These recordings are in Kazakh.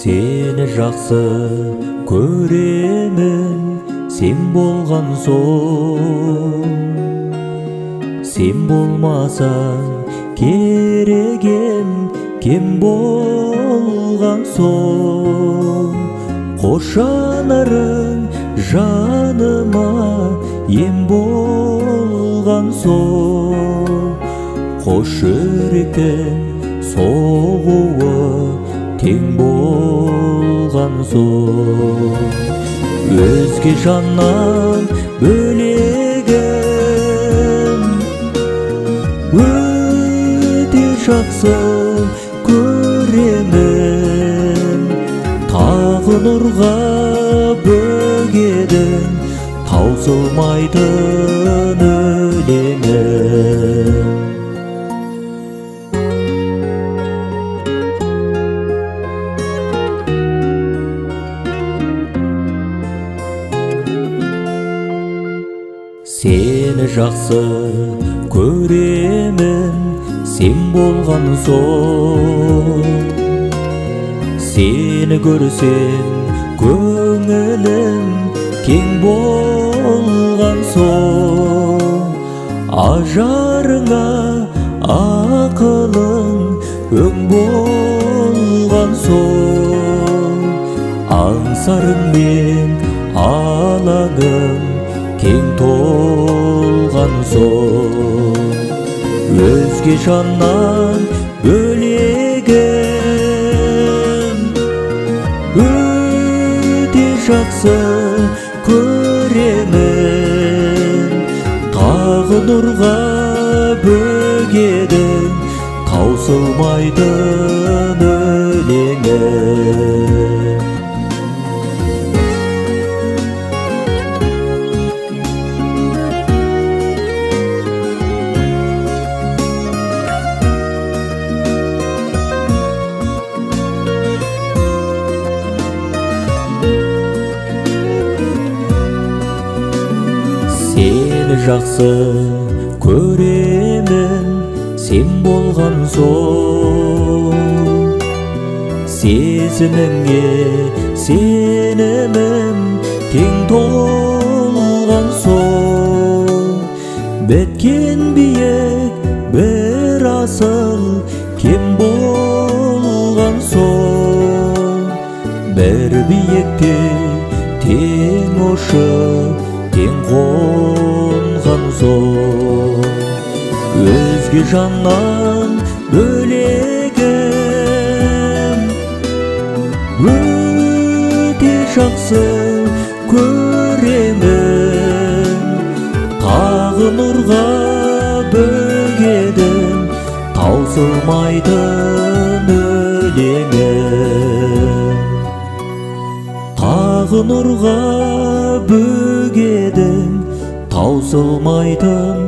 Seni жақсы көремін, сен болған соң. Сен болмасаң керегем, кем болған соң. Қош жанарың жаныма ем болған соң. Қош жүректің соғуы тең болған соң. Өзге жаннан бөлегім өте жақсы көремін. Тағы нұрға бөгедің таусылмайтын өлеңім. Seni жақсы көремін, сен болған соң. Сені көрсем көңілім кең болған соң. Ажарыңа ақылың өң болған соң. Аңсарың мен алаңым кең толған соң. Өзге жаннан бөлегім өте жақсы көремін. Тағы нұрға бөгедің таусылмайтын өлеңім. Seni жақсы көремін, сен болған соң. Сезіміңе сенімім тең толған соң. Біткен биік бір асыл кем болған соң. Бір биікте тең ұшып тең қонған соң. Өзге жаннан бөлегім өте жақсы көремін. Тағы нұрға бөгедің таусылмайтын өлеңім. Тағы нұрға бөгедің таусылмайтын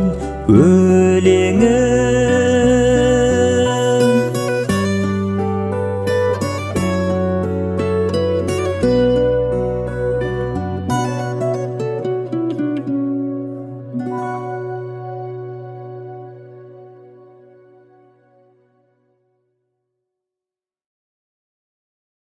өлеңім.